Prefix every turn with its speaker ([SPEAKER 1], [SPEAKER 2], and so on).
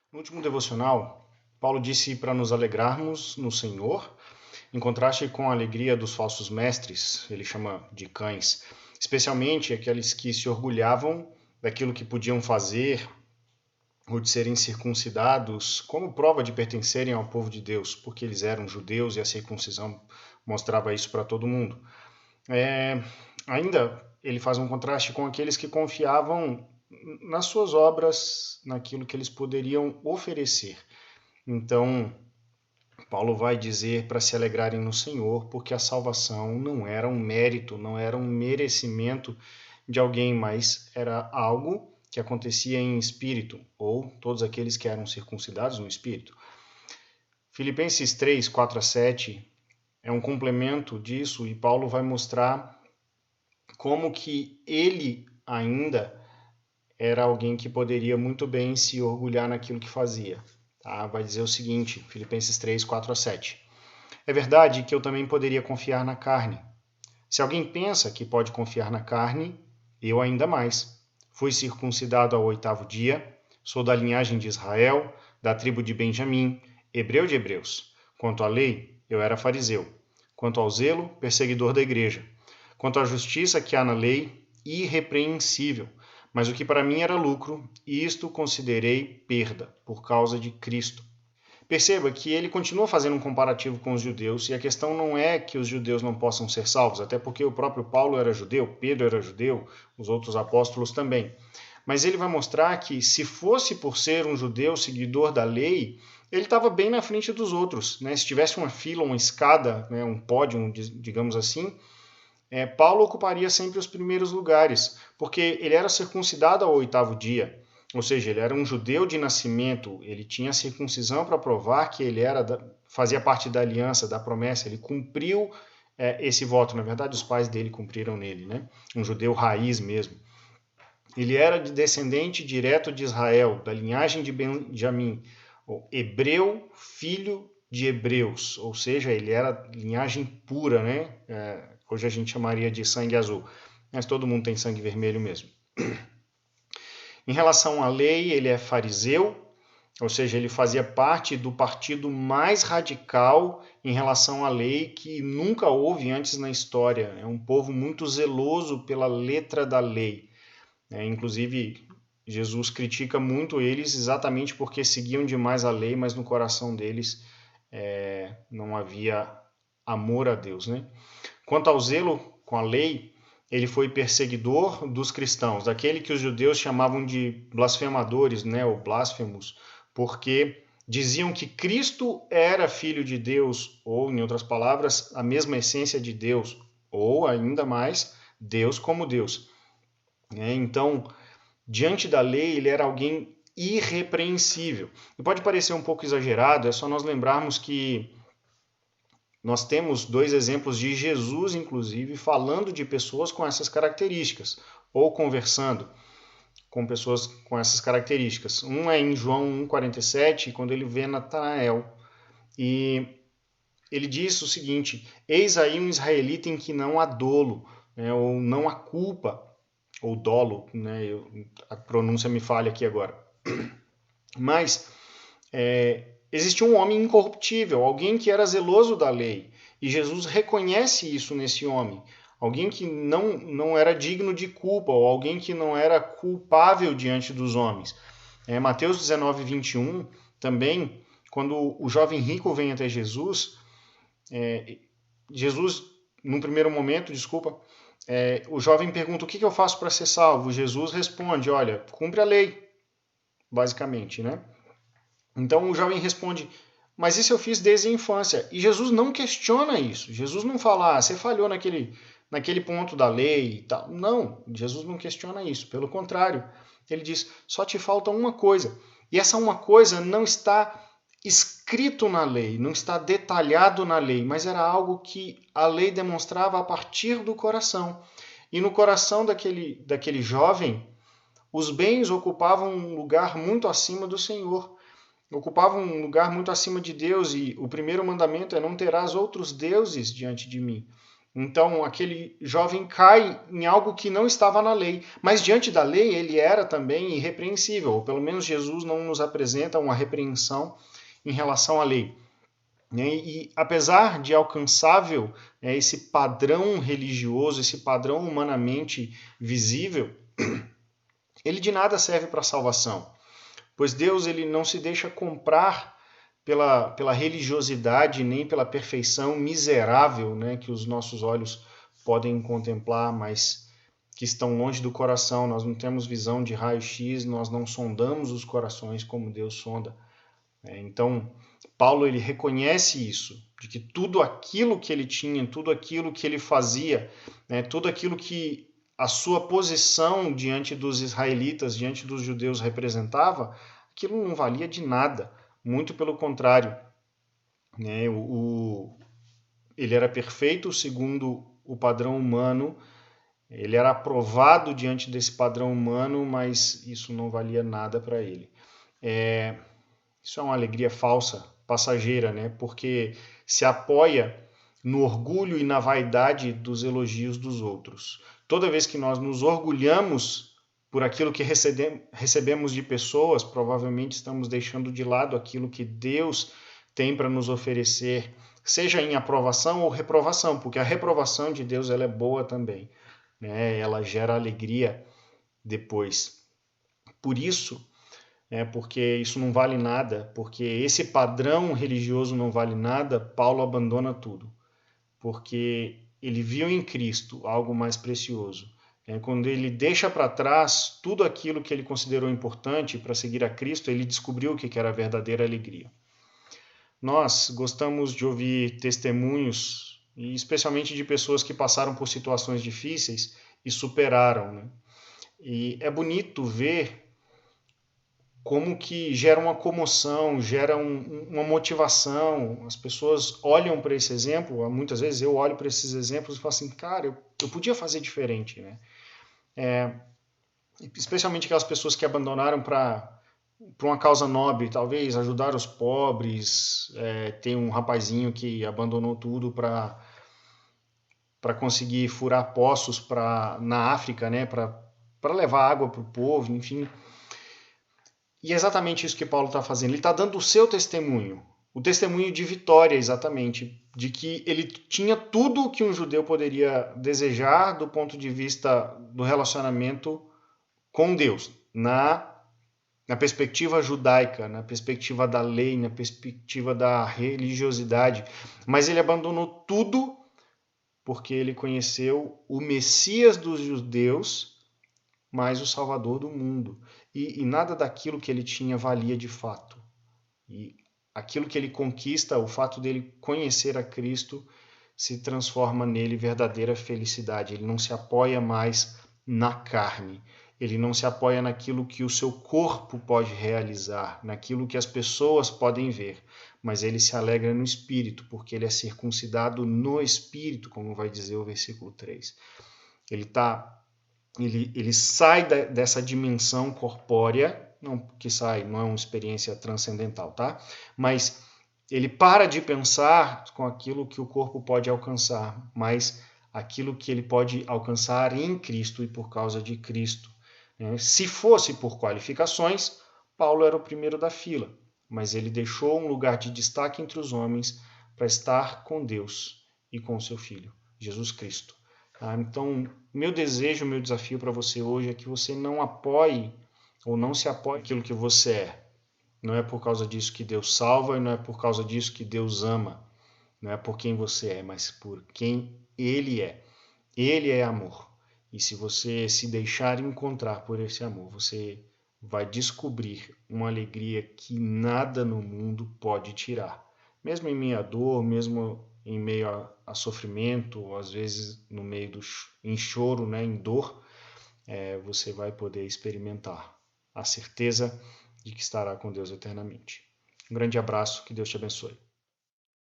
[SPEAKER 1] No último devocional, Paulo disse para nos alegrarmos no Senhor, em contraste com a alegria dos falsos mestres, ele chama de cães, especialmente aqueles que se orgulhavam daquilo que podiam fazer ou de serem circuncidados como prova de pertencerem ao povo de Deus, porque eles eram judeus e a circuncisão mostrava isso para todo mundo. Ainda ele faz um contraste com aqueles que confiavam nas suas obras, naquilo que eles poderiam oferecer. Então, Paulo vai dizer para se alegrarem no Senhor, porque a salvação não era um mérito, não era um merecimento de alguém, mas era algo que acontecia em espírito, ou todos aqueles que eram circuncidados no espírito. Filipenses 3, 4 a 7 é um complemento disso, e Paulo vai mostrar como que ele ainda era alguém que poderia muito bem se orgulhar naquilo que fazia. Tá? Vai dizer o seguinte, Filipenses 3, 4 a 7. É verdade que eu também poderia confiar na carne. Se alguém pensa que pode confiar na carne, eu ainda mais. Fui circuncidado ao 8º dia, sou da linhagem de Israel, da tribo de Benjamim, hebreu de hebreus. Quanto à lei, eu era fariseu. Quanto ao zelo, perseguidor da igreja. Quanto à justiça que há na lei, irrepreensível. Mas o que para mim era lucro, isto considerei perda, por causa de Cristo. Perceba que ele continua fazendo um comparativo com os judeus, e a questão não é que os judeus não possam ser salvos, até porque o próprio Paulo era judeu, Pedro era judeu, os outros apóstolos também. Mas ele vai mostrar que, se fosse por ser um judeu seguidor da lei, ele estava bem na frente dos outros. Né? Se tivesse uma fila, uma escada, né, um pódio, digamos assim, Paulo ocuparia sempre os primeiros lugares, porque ele era circuncidado ao 8º dia, ou seja, ele era um judeu de nascimento, ele tinha a circuncisão para provar que ele fazia parte da aliança, da promessa, ele cumpriu esse voto, na verdade os pais dele cumpriram nele, né? Um judeu raiz mesmo. Ele era de descendente direto de Israel, da linhagem de Benjamim, hebreu, filho de hebreus, ou seja, ele era linhagem pura, né? Hoje a gente chamaria de sangue azul, mas todo mundo tem sangue vermelho mesmo. Em relação à lei, ele é fariseu, ou seja, ele fazia parte do partido mais radical em relação à lei que nunca houve antes na história. É um povo muito zeloso pela letra da lei. Inclusive, Jesus critica muito eles exatamente porque seguiam demais a lei, mas no coração deles não havia amor a Deus, né? Quanto ao zelo com a lei, ele foi perseguidor dos cristãos, daquele que os judeus chamavam de blasfemadores, né, ou blasfemos, porque diziam que Cristo era filho de Deus, ou, em outras palavras, a mesma essência de Deus, ou, ainda mais, Deus como Deus. Então, diante da lei, ele era alguém irrepreensível. E pode parecer um pouco exagerado, é só nós lembrarmos que nós temos 2 exemplos de Jesus, inclusive, falando de pessoas com essas características, ou conversando com pessoas com essas características. Um é em João 1,47, quando ele vê Natanael, e ele diz o seguinte: eis aí um israelita em que não há dolo, né, ou não há culpa, ou dolo, né, a pronúncia me falha aqui agora. Mas existia um homem incorruptível, alguém que era zeloso da lei. E Jesus reconhece isso nesse homem. Alguém que não era digno de culpa, ou alguém que não era culpável diante dos homens. Mateus 19, 21, também, quando o jovem rico vem até Jesus, Jesus, num primeiro momento, o jovem pergunta: o que eu faço para ser salvo? Jesus responde: olha, cumpre a lei, basicamente, né? Então o jovem responde: mas isso eu fiz desde a infância. E Jesus não questiona isso. Jesus não fala: você falhou naquele ponto da lei e tal. Não, Jesus não questiona isso. Pelo contrário, ele diz: só te falta uma coisa. E essa uma coisa não está escrito na lei, não está detalhado na lei, mas era algo que a lei demonstrava a partir do coração. E no coração daquele jovem, os bens ocupavam um lugar muito acima do Senhor. Ocupavam um lugar muito acima de Deus, e o primeiro mandamento é: não terás outros deuses diante de mim. Então, aquele jovem cai em algo que não estava na lei, mas diante da lei ele era também irrepreensível, ou pelo menos Jesus não nos apresenta uma repreensão em relação à lei. E apesar de alcançável esse padrão religioso, esse padrão humanamente visível, ele de nada serve para a salvação, pois Deus ele não se deixa comprar pela religiosidade nem pela perfeição miserável, né, que os nossos olhos podem contemplar, mas que estão longe do coração. Nós não temos visão de raio-x, nós não sondamos os corações como Deus sonda. Então, Paulo ele reconhece isso, de que tudo aquilo que ele tinha, tudo aquilo que ele fazia, né, tudo aquilo que a sua posição diante dos israelitas, diante dos judeus representava, aquilo não valia de nada. Muito pelo contrário, né? Ele era perfeito segundo o padrão humano, ele era aprovado diante desse padrão humano, mas isso não valia nada para ele. Isso é uma alegria falsa, passageira, né? Porque se apoia no orgulho e na vaidade dos elogios dos outros. Toda vez que nós nos orgulhamos por aquilo que recebemos de pessoas, provavelmente estamos deixando de lado aquilo que Deus tem para nos oferecer, seja em aprovação ou reprovação, porque a reprovação de Deus ela é boa também, né? Ela gera alegria depois. Por isso, porque isso não vale nada, porque esse padrão religioso não vale nada, Paulo abandona tudo, porque ele viu em Cristo algo mais precioso. Quando ele deixa para trás tudo aquilo que ele considerou importante para seguir a Cristo, ele descobriu o que era a verdadeira alegria. Nós gostamos de ouvir testemunhos, e especialmente de pessoas que passaram por situações difíceis e superaram, né? E é bonito ver como que gera uma comoção, gera uma motivação. As pessoas olham para esse exemplo, muitas vezes eu olho para esses exemplos e falo assim, cara, eu podia fazer diferente, né? Especialmente aquelas pessoas que abandonaram para uma causa nobre, talvez ajudar os pobres. Tem um rapazinho que abandonou tudo para conseguir furar poços na África, né? Para levar água para o povo, enfim. E é exatamente isso que Paulo está fazendo. Ele está dando o seu testemunho, o testemunho de vitória, exatamente, de que ele tinha tudo o que um judeu poderia desejar do ponto de vista do relacionamento com Deus, na perspectiva judaica, na perspectiva da lei, na perspectiva da religiosidade. Mas ele abandonou tudo porque ele conheceu o Messias dos judeus, mas o Salvador do mundo. E nada daquilo que ele tinha valia de fato. E aquilo que ele conquista, o fato dele conhecer a Cristo, se transforma nele verdadeira felicidade. Ele não se apoia mais na carne. Ele não se apoia naquilo que o seu corpo pode realizar, naquilo que as pessoas podem ver, mas ele se alegra no Espírito, porque ele é circuncidado no Espírito, como vai dizer o versículo 3. Ele sai dessa dimensão corpórea, não que sai, não é uma experiência transcendental, tá? Mas ele para de pensar com aquilo que o corpo pode alcançar, mas aquilo que ele pode alcançar em Cristo e por causa de Cristo. Se fosse por qualificações, Paulo era o primeiro da fila, mas ele deixou um lugar de destaque entre os homens para estar com Deus e com seu Filho, Jesus Cristo. Então, meu desejo, meu desafio para você hoje é que você não apoie ou não se apoie naquilo que você é. Não é por causa disso que Deus salva e não é por causa disso que Deus ama. Não é por quem você é, mas por quem Ele é. Ele é amor. E se você se deixar encontrar por esse amor, você vai descobrir uma alegria que nada no mundo pode tirar. Mesmo em meio à dor, mesmo em meio a sofrimento, ou às vezes no meio em choro, né, em dor, você vai poder experimentar a certeza de que estará com Deus eternamente. Um grande abraço, que Deus te abençoe.